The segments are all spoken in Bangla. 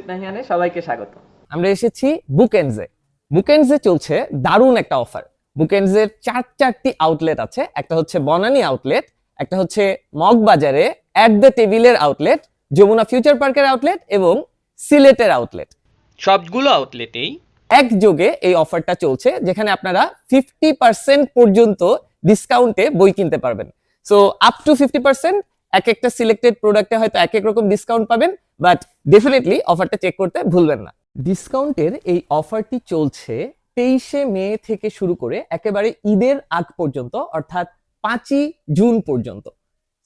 উইথ নাহিয়ানে সবাইকে স্বাগত। আমরা এসেছি বুকেন্ডসে। বুকেন্ডসে চলছে দারুণ একটা অফার। বুকেন্ডসের চারটি আউটলেট আছে। একটা হচ্ছে বনানী আউটলেট, একটা হচ্ছে মগবাজারে অ্যাট দ্য টেবিলের আউটলেট, যমুনা ফিউচার পার্কের আউটলেট এবং সিলেটের আউটলেট। সবগুলো আউটলেটেই একযোগে এই অফারটা চলছে, যেখানে আপনারা 50% পর্যন্ত ডিসকাউন্টে বই কিনতে পারবেন। সো আপ টু 50%, এক একটা সিলেক্টেড প্রোডাক্টে হয়তো এক এক রকম ডিসকাউন্ট পাবেন, বাট ডেফিনেটলি অফারটা চেক করতে ভুলবেন না। ডিসকাউন্টের এই অফারটি চলছে 23শে মে থেকে শুরু করে একেবারে ঈদের আগ পর্যন্ত, অর্থাৎ 5ই জুন পর্যন্ত।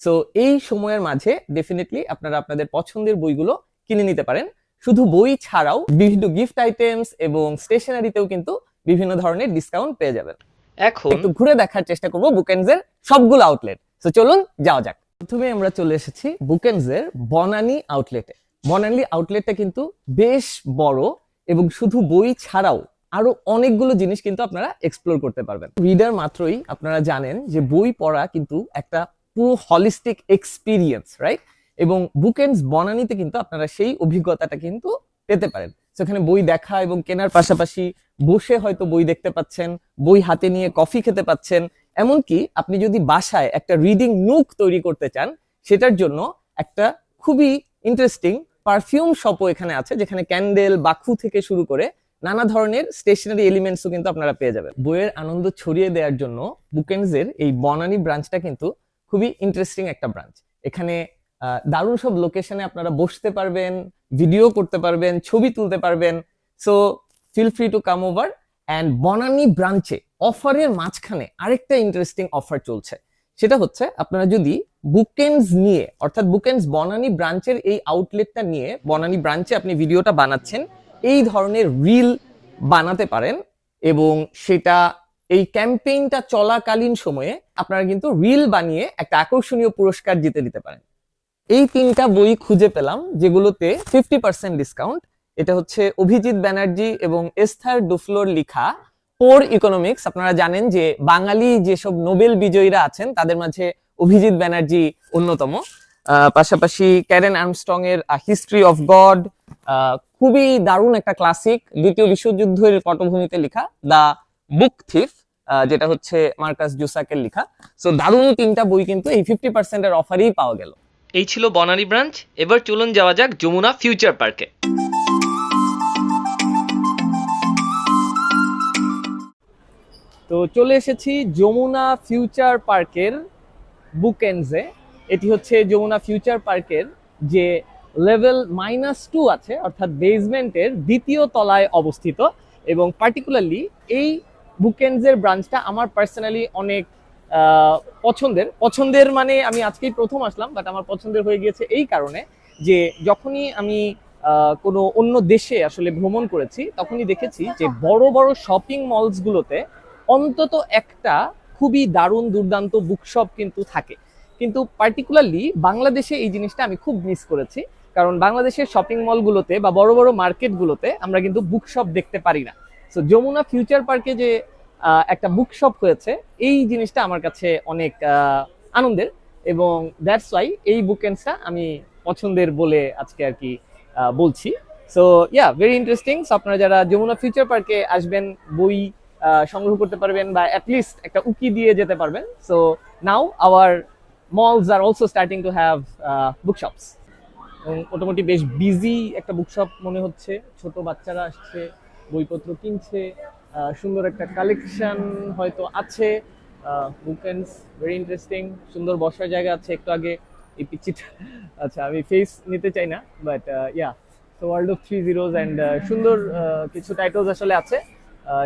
সো এই সময়ের মাঝে ডেফিনেটলি আপনারা আপনাদের পছন্দের বইগুলো কিনে নিতে পারেন। শুধু বই ছাড়াও বিভিন্ন গিফট আইটেমস এবং স্টেশনারিতেও কিন্তু বিভিন্ন ধরনের ডিসকাউন্ট পেয়ে যাবেন। এখন একটু ঘুরে দেখার চেষ্টা করব বুকেন্ডসের সবগুলো আউটলেট। তো চলুন যাওয়া যাক। প্রথমে আমরা চলে এসেছি বুকেন্ডসের বনানী আউটলেটে। বনানী আউটলেটটা কিন্তু বেশ বড় এবং শুধু বই ছাড়াও আরো অনেকগুলো জিনিস কিন্তু আপনারা এক্সপ্লোর করতে পারবেন। রিডার মাত্রই আপনারা জানেন যে বই পড়া কিন্তু একটা পুরো হলিস্টিক এক্সপিরিয়েন্স, রাইট? এবং বুকেন্ডস বনানীতে কিন্তু আপনারা সেই অভিজ্ঞতাটা কিন্তু পেতে পারেন। সেখানে বই দেখা এবং কেনার পাশাপাশি বসে হয়তো বই দেখতে পাচ্ছেন, বই হাতে নিয়ে কফি খেতে পাচ্ছেন। এমনকি আপনি যদি বাসায় একটা রিডিং নুক তৈরি করতে চান, সেটার জন্য একটা খুবই ইন্টারেস্টিং পারফিউম শপও এখানে আছে, যেখানে ক্যান্ডেল, বাকু থেকে শুরু করে নানা ধরনের স্টেশনারি এলিমেন্টসও কিন্তু আপনারা পেয়ে যাবেন। বইয়ের আনন্দ ছড়িয়ে দেওয়ার জন্য বুকেন্ডসের এই বনানী ব্রাঞ্চটা কিন্তু খুবই ইন্টারেস্টিং একটা ব্রাঞ্চ। এখানে দারুণ সব লোকেশনে আপনারা বসতে পারবেন, ভিডিও করতে পারবেন, ছবি তুলতে পারবেন। So feel free to come over. And Banani ব্রাঞ্চে অফারের মাঝখানে আরেকটা ইন্টারেস্টিং অফার চলছে। সেটা হচ্ছে আপনারা যদি বুকেন্ডস নিয়ে, অর্থাৎ বুকেন্ডস বনানী ব্রাঞ্চের এই আউটলেটটা নিয়ে বনানী ব্রাঞ্চে আপনি ভিডিওটা বানাচ্ছেন, এই ধরনের রিল বানাতে পারেন এবং সেটা এই ক্যাম্পেইনটা চলাকালীন সময়ে আপনারা কিন্তু রিল বানিয়ে একটা আকর্ষণীয় পুরস্কার জিতে নিতে পারেন। এই 3টা বই খুঁজে পেলাম যেগুলোতে 50% ডিসকাউন্ট। এটা হচ্ছে অভিজিৎ ব্যানার্জি এবং এস্থার ডুফলোর লেখা পোর ইকোনমিক্স। আপনারা জানেন যে বাঙালি যেসব নোবেল বিজয়ীরা আছেন তাদের মাঝে অভিজিৎ ব্যানার্জি অন্যতম। পাশাপাশি ক্যারেন আর্মস্ট্রং এর হিস্ট্রি অফ গড, খুবই দারুণ একটা ক্লাসিক, দ্বিতীয় বিশ্বযুদ্ধের পটভূমিতে লেখা দ্য বুক থিফ, যেটা হচ্ছে মার্কাস জুসাকের লেখা। সো দারুণ 3টা বই কিন্তু এই 50% এর অফারেই পাওয়া গেল। এই ছিল বনানী ব্রাঞ্চ। এবার চলুন যাওয়া যাক যমুনা ফিউচার পার্কে। তো চলে এসেছি যমুনা ফিউচার পার্কের বুকেন্ডসে। এটি হচ্ছে যমুনা ফিউচার পার্কের যে লেভেল -2 আছে, অর্থাৎ বেসমেন্টের 2য় তলায় অবস্থিত। এবং পার্টিকুলারলি এই বুকেন্ডসের ব্রাঞ্চটা আমার পার্সোনালি অনেক পছন্দের মানে আমি আজকেই প্রথম আসলাম, বাট আমার পছন্দের হয়ে গিয়েছে এই কারণে যে যখনই আমি কোনো অন্য দেশে আসলে ভ্রমণ করেছি, তখনই দেখেছি যে বড় বড় শপিং মলসগুলোতে অন্তত একটা খুবই দারুণ দুর্দান্ত বুকশপ কিন্তু থাকে। কিন্তু পার্টিকুলারলি বাংলাদেশে এই জিনিসটা আমি খুব মিস করেছি, কারণ বাংলাদেশের শপিং মলগুলোতে বা বড় বড় মার্কেটগুলোতে আমরা কিন্তু বুকশপ দেখতে পারি না। সো যমুনা ফিউচার পার্কে যে একটা বুকশপ হয়েছে, এই জিনিসটা আমার কাছে অনেক আনন্দের এবং দ্যাটস ওয়াই এই বুকেন্ডসটা আমি পছন্দের বলে আজকে আর কি বলছি। So yeah, very interesting. So আপনারা যারা যমুনা ফিউচার পার্কে আসবেন, বই সংগ্রহ করতে পারবেন বা অ্যাটলিস্ট একটা উকি দিয়ে যেতে পারবেন। So now hour malls are also starting to have bookshops. মোটামুটি বেশ বিজি একটা বুকশপ মনে হচ্ছে। ছোট বাচ্চারা আসছে, বইপত্র কিনছে, সুন্দর একটা কালেকশন হয়তো আছে। বুকেন্ডস ভেরি ইন্টারেস্টিং, সুন্দর বসার জায়গা আছে। একটু আগে এই পিচিটা, আচ্ছা আমি ফেস নিতে চাই না, but yeah, so world of 3 zeros and সুন্দর কিছু টাইটেলস আসলে আছে।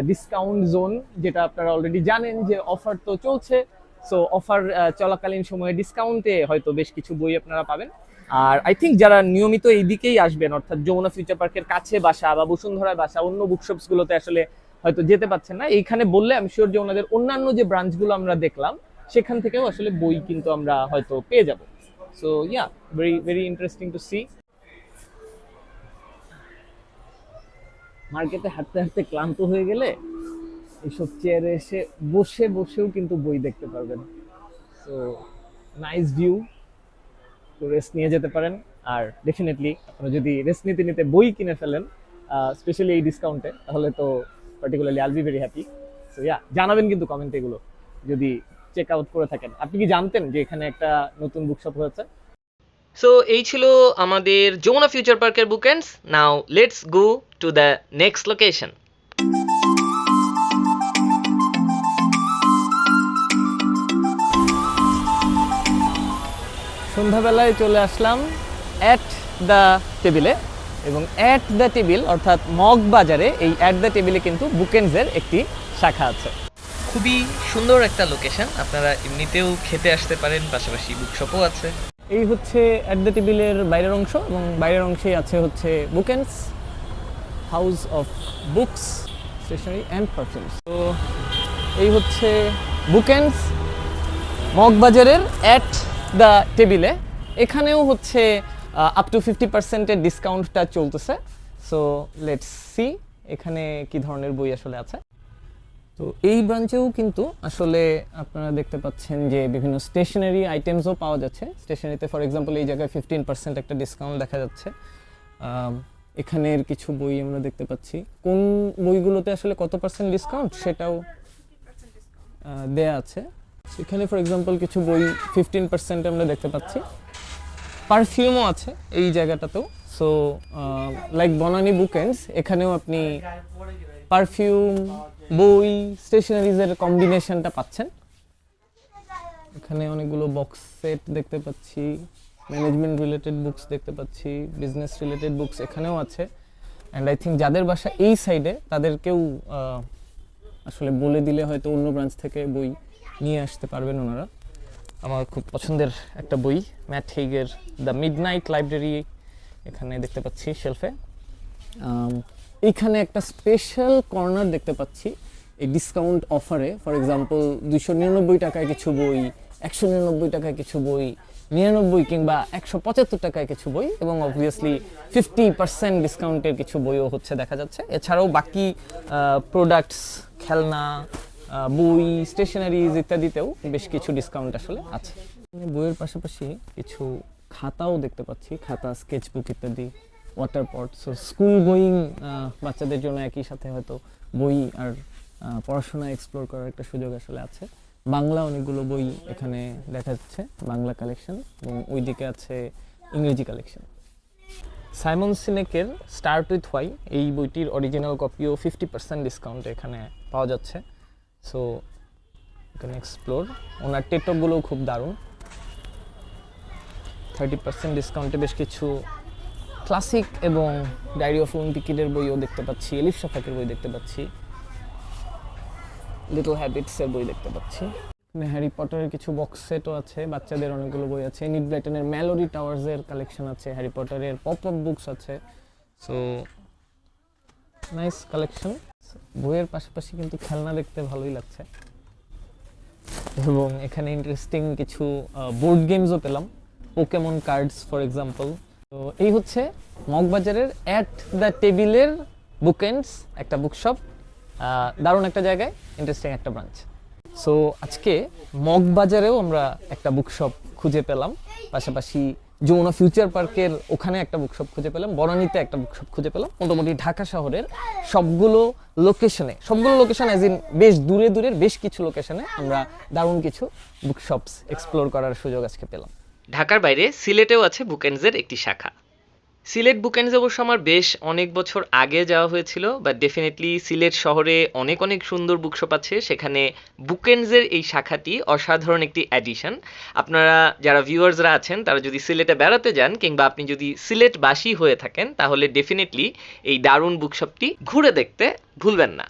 ডিসকাউন্ট জোন, যেটা আপনারা অলরেডি জানেন যে অফার তো চলছে। সো অফার চলাকালীন সময়ে ডিসকাউন্টে হয়তো বেশ কিছু বই আপনারা পাবেন। আর আই থিঙ্ক যারা নিয়মিত এই দিকেই আসবেন, অর্থাৎ যমুনা ফিউচার পার্কের কাছে বাসা বা বসুন্ধরায় বাসা, অন্য বুকশপস গুলোতে আসলে হয়তো যেতে পারছেন না, এইখানে বললে আমি শিওর যে ওনাদের অন্যান্য যে ব্রাঞ্চগুলো আমরা দেখলাম সেখান থেকেও আসলে বই কিন্তু আমরা হয়তো পেয়ে যাব। So yeah, very very interesting to see. মার্কেটে হাঁটতে হাঁটতে ক্লান্ত হয়ে গেলে এইসব চেয়ারে এসে বসেও কিন্তু বই দেখতে পারবেন। সো নাইস ভিউ, রেস্ট নিয়ে যেতে পারেন। আর ডেফিনেটলি আপনারা যদি রেস্ট নিতে নিতে বই কিনে ফেলেন স্পেশালি এই ডিসকাউন্টে, তাহলে তো পার্টিকুলারলি আইল be very happy. So yeah, জানাবেন কিন্তু কমেন্টে এগুলো যদি চেক আউট করে থাকেন। আপনি কি জানতেন যে এখানে একটা নতুন বুকশপ হয়েছে? সো এই ছিল আমাদের যমুনা ফিউচার পার্কের bookends. Now let's go to the next location. সন্ধ্যাবেলায় চলে আসলাম অ্যাট দ্য টেবিলে, এবং অ্যাট দ্য টেবিল অর্থাৎ মগবাজারে এই অ্যাট দ্য টেবিলে কিন্তু বুকএন্ডসের একটি শাখা আছে। খুবই সুন্দর একটা লোকেশন, আপনারা এমনিতেও খেতে আসতে পারেন, পাশাপাশি বুকশপও আছে। এই হচ্ছে অ্যাট দ্য টেবিলের বাইরের অংশ, এবং বাইরের অংশেই আছে হচ্ছে bookends, house of books, stationery and perfumes. তো এই হচ্ছে বুকএন্ডস মগবাজারের অ্যাট দ্য টেবিলে। এখানেও হচ্ছে আপ টু 50%-এর ডিসকাউন্টটা চলতেছে। সো লেটস সি এখানে কি ধরনের বই আসলে আছে। তো এই ব্রাঞ্চেও কিন্তু আসলে আপনারা দেখতে পাচ্ছেন যে বিভিন্ন স্টেশনারি আইটেমসও পাওয়া যাচ্ছে। স্টেশনারিতে ফর এক্সাম্পল এই জায়গায় 15% একটা ডিসকাউন্ট দেখা যাচ্ছে। এখানের কিছু বই আমরা দেখতে পাচ্ছি, কোন বইগুলোতে আসলে কত পার্সেন্ট ডিসকাউন্ট সেটাও দেয়া আছে। এখানে ফর এক্সাম্পল কিছু বই 15% আমরা দেখতে পাচ্ছি। পারফিউমও আছে এই জায়গাটাতেও। সো লাইক বনানী বুকএন্ডস, এখানেও আপনি পারফিউম, বই, স্টেশনারিজের কম্বিনেশনটা পাচ্ছেন। এখানে অনেকগুলো বক্স সেট দেখতে পাচ্ছি, ম্যানেজমেন্ট রিলেটেড বুকস দেখতে পাচ্ছি, বিজনেস রিলেটেড বুকস এখানেও আছে। অ্যান্ড আই থিঙ্ক যাদের বাসা এই সাইডে তাদেরকেও আসলে বলে দিলে হয়তো অন্য ব্রাঞ্চ থেকে বই নিয়ে আসতে পারবেন ওনারা। আমার খুব পছন্দের একটা বই, ম্যাট হেইগের দ্য মিডনাইট লাইব্রেরি এখানে দেখতে পাচ্ছি শেলফে। এইখানে একটা স্পেশাল কর্নার দেখতে পাচ্ছি এই ডিসকাউন্ট অফারে। ফর এক্সাম্পল 299 টাকায় কিছু বই, 199 টাকায় কিছু বই, 99 কিংবা 175 টাকায় কিছু বই, এবং অবভিয়াসলি 50% ডিসকাউন্টের কিছু বইও হচ্ছে দেখা যাচ্ছে। এছাড়াও বাকি প্রোডাক্টস, খেলনা, বই, স্টেশনারিজ ইত্যাদিতেও বেশ কিছু ডিসকাউন্ট আসলে আছে। বইয়ের পাশাপাশি কিছু খাতাও দেখতে পাচ্ছি, খাতা, স্কেচবুক ইত্যাদি, ওয়াটার পট। সো স্কুল গোয়িং বাচ্চাদের জন্য একই সাথে হয়তো বই আর পড়াশোনা এক্সপ্লোর করার একটা সুযোগ আসলে আছে। বাংলা অনেকগুলো বই এখানে দেখা যাচ্ছে, বাংলা কালেকশন, এবং ওইদিকে আছে ইংরেজি কালেকশন। সাইমন সিনেকের স্টার্ট উইথ হোয়াই এই বইটির অরিজিনাল কপিও 50% ডিসকাউন্টে এখানে পাওয়া যাচ্ছে। সো এখানে এক্সপ্লোর। ওনার টেটকগুলোও খুব দারুণ। 30% ডিসকাউন্টে বেশ কিছু ক্লাসিক এবং ডায়েরি অফ উইন্টিকিডের বইও দেখতে পাচ্ছি, এলিফ শাফাকের বই দেখতে পাচ্ছি, লিটল হ্যাবিটসের বই দেখতে পাচ্ছি। হ্যারি পটারের কিছু বক্স সেটও আছে, বাচ্চাদের অনেকগুলো বই আছে। নিড ব্লাইটনের ম্যালোরি টাওয়ার্সের কালেকশন আছে, হ্যারি পটারের পপ আপ বুকস আছে। So nice collection. বইয়ের পাশাপাশি কিন্তু খেলনা দেখতে ভালোই লাগছে, এবং এখানে ইন্টারেস্টিং কিছু বোর্ড গেমসও পেলাম, পোকেমন কার্ডস ফর এক্সাম্পল। তো এই হচ্ছে মগবাজারের অ্যাট দ্য টেবিলের বুকএন্ডস, একটা বুকশপ, দারুণ একটা জায়গায়, ইন্টারেস্টিং একটা ব্রাঞ্চ। সো আজকে মগবাজারেও আমরা একটা বুকশপ খুঁজে পেলাম, পাশাপাশি যমুনা ফিউচার পার্কের ওখানে একটা বুকশপ খুঁজে পেলাম, বনানীতে একটা বুকশপ খুঁজে পেলাম। মোটামুটি ঢাকা শহরের সবগুলো লোকেশন অ্যাজ ইন বেশ দূরে দূরের বেশ কিছু লোকেশনে আমরা দারুণ কিছু বুকশপস এক্সপ্লোর করার সুযোগ আজকে পেলাম। ঢাকার বাইরে সিলেটেও আছে বুকএন্ডসের একটি শাখা। সিলেট বুকএন্ডস অবশ্য আমার বেশ অনেক বছর আগে যাওয়া হয়েছিল, বাট ডেফিনেটলি সিলেট শহরে অনেক অনেক সুন্দর বুকশপ আছে, সেখানে বুকএন্ডসের এই শাখাটি অসাধারণ একটি অ্যাডিশন। আপনারা যারা ভিউয়ার্সরা আছেন তারা যদি সিলেটে বেড়াতে যান, কিংবা আপনি যদি সিলেটবাসী হয়ে থাকেন, তাহলে ডেফিনেটলি এই দারুণ বুকশপটি ঘুরে দেখতে ভুলবেন না।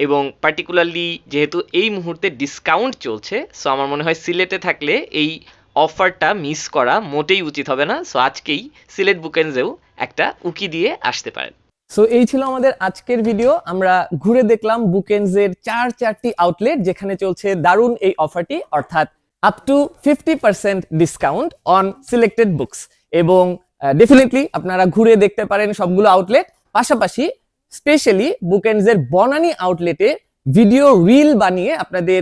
এবং পার্টিকুলারলি যেহেতু এই মুহূর্তে ডিসকাউন্ট চলছে, সো আমার মনে হয় সিলেটে থাকলে এই অফারটা মিস করা মোটেই উচিত হবে না। সো আজকেই সিলেট বুকএন্ডসেও একটা উকি দিয়ে আসতে পারেন। সো এই ছিল আমাদের আজকের ভিডিও। আমরা ঘুরে দেখলাম বুকএন্ডসের চারটি আউটলেট যেখানে চলছে দারুণ এই অফারটি, অর্থাৎ up to 50% discount on selected books. এবং ডেফিনেটলি আপনারা ঘুরে দেখতে পারেন সবগুলো আউটলেট। পাশাপাশি স্পেশালি বুকএন্ডসের বনানী আউটলেটে ভিডিও রিল বানিয়ে আপনাদের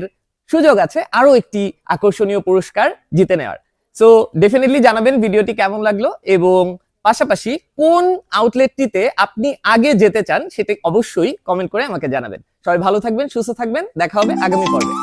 সুযোগ আছে আরো একটি আকর্ষণীয় পুরস্কার জিতে নেওয়ার। সো ডেফিনেটলি জানাবেন ভিডিওটি কেমন লাগলো, এবং পাশাপাশি কোন আউটলেটটিতে আপনি আগে যেতে চান সেটা অবশ্যই কমেন্ট করে আমাকে জানাবেন। সবাই ভালো থাকবেন, সুস্থ থাকবেন, দেখা হবে আগামী পর্বে।